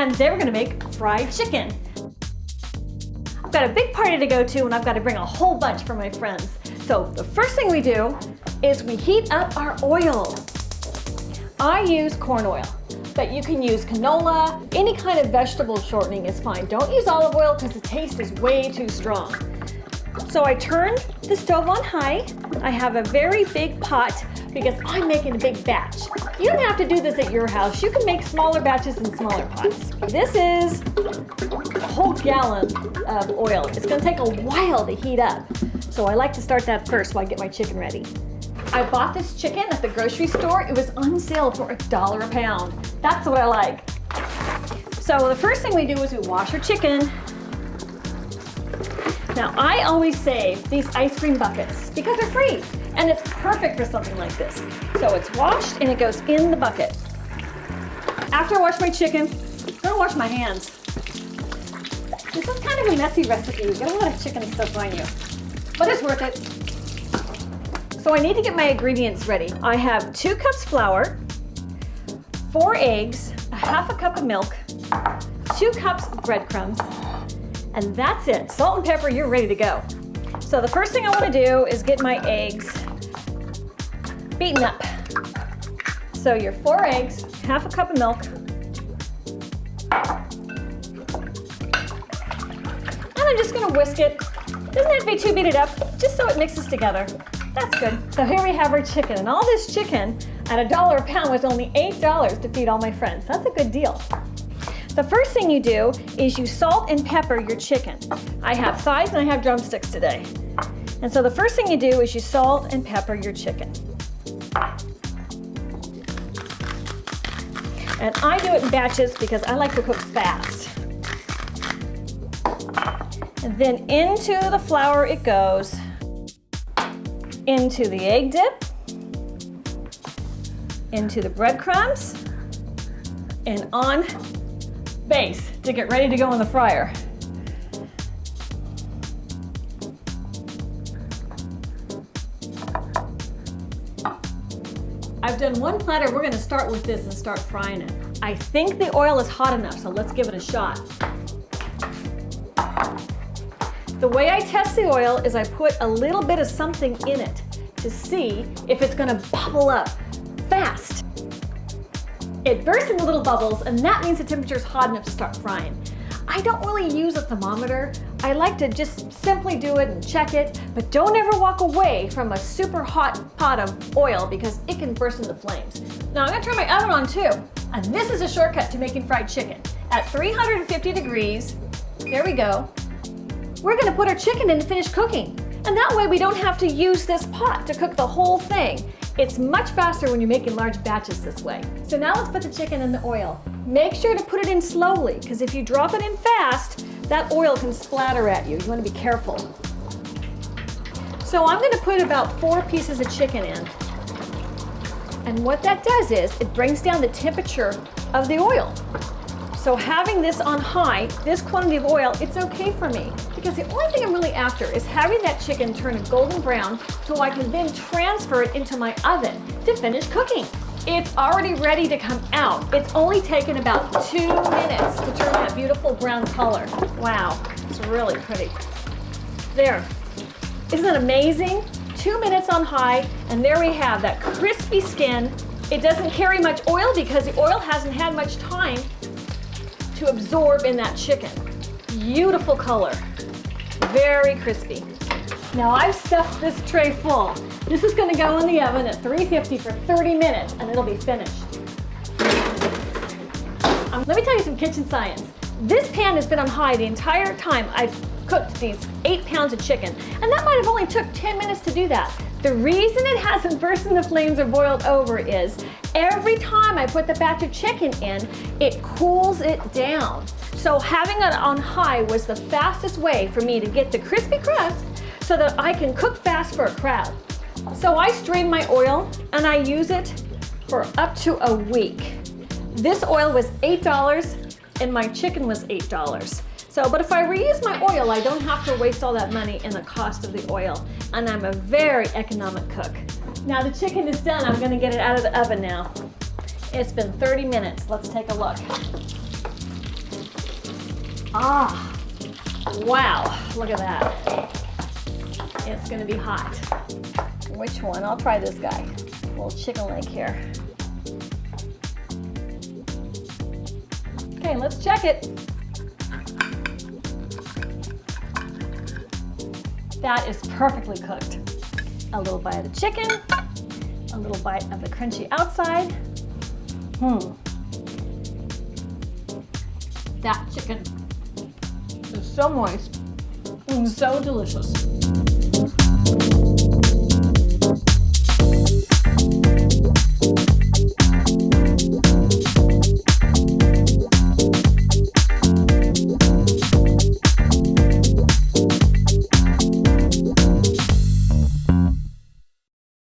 and today we're gonna make fried chicken. I've got a big party to go to and I've got to bring a whole bunch for my friends. So the first thing we do is we heat up our oil. I use corn oil, but you can use canola, any kind of vegetable shortening is fine. Don't use olive oil because the taste is way too strong. So I turned the stove on high. I have a very big pot because I'm making a big batch. You don't have to do this at your house. You can make smaller batches in smaller pots. This is a whole gallon of oil. It's gonna take a while to heat up. So I like to start that first while I get my chicken ready. I bought this chicken at the grocery store. It was on sale for $1 a pound. That's what I like. So the first thing we do is we wash our chicken. Now I always save these ice cream buckets because they're free and it's perfect for something like this. So it's washed and it goes in the bucket. After I wash my chicken, I'm gonna wash my hands. This is kind of a messy recipe. You get a lot of chicken stuff on you, but it's worth it. So I need to get my ingredients ready. I have 2 cups flour, 4 eggs, a half a cup of milk, 2 cups of breadcrumbs, and that's it. Salt and pepper, you're ready to go. So the first thing I want to do is get my eggs beaten up. So your 4 eggs, half a cup of milk, and I'm just going to whisk it. Doesn't have to be too beaten up, just so it mixes together. That's good. So here we have our chicken, and all this chicken at $1 a pound was only $8 to feed all my friends. That's a good deal. The first thing you do is you salt and pepper your chicken. I have thighs and I have drumsticks today. And so the first thing you do is you salt and pepper your chicken. And I do it in batches because I like to cook fast. And then into the flour it goes, into the egg dip, into the breadcrumbs, and on base to get ready to go in the fryer. I've done 1 platter. We're gonna start with this and start frying it. I think the oil is hot enough, so let's give it a shot. The way I test the oil is I put a little bit of something in it to see if it's gonna bubble up fast. It bursts into little bubbles, and that means the temperature is hot enough to start frying. I don't really use a thermometer. I like to just simply do it and check it, but don't ever walk away from a super hot pot of oil because it can burst into flames. Now I'm gonna turn my oven on too, and this is a shortcut to making fried chicken. At 350 degrees, there we go. We're gonna put our chicken in to finish cooking. And that way we don't have to use this pot to cook the whole thing. It's much faster when you're making large batches this way. So now let's put the chicken in the oil. Make sure to put it in slowly, because if you drop it in fast, that oil can splatter at you. You want to be careful. So I'm going to put about 4 pieces of chicken in. And what that does is it brings down the temperature of the oil. So having this on high, this quantity of oil, it's okay for me. Because the only thing I'm really after is having that chicken turn golden brown so I can then transfer it into my oven to finish cooking. It's already ready to come out. It's only taken about 2 minutes to turn that beautiful brown color. Wow, it's really pretty. There. Isn't that amazing? 2 minutes on high, and there we have that crispy skin. It doesn't carry much oil because the oil hasn't had much time to absorb in that chicken. Beautiful color, very crispy. Now I've stuffed this tray full. This is gonna go in the oven at 350 for 30 minutes and it'll be finished. Let me tell you some kitchen science. This pan has been on high the entire time I've cooked these 8 pounds of chicken, and that might have only took 10 minutes to do that. The reason it hasn't burst into flames or boiled over is every time I put the batch of chicken in, it cools it down. So having it on high was the fastest way for me to get the crispy crust so that I can cook fast for a crowd. So I strain my oil and I use it for up to a week. This oil was $8 and my chicken was $8. So, but if I reuse my oil, I don't have to waste all that money in the cost of the oil. And I'm a very economic cook. Now the chicken is done. I'm gonna get it out of the oven now. It's been 30 minutes. Let's take a look. Ah, wow, look at that. It's gonna be hot. Which one? I'll try this guy. Little chicken leg here. Okay, let's check it. That is perfectly cooked. A little bite of the chicken, a little bite of the crunchy outside. That chicken is so moist and so delicious.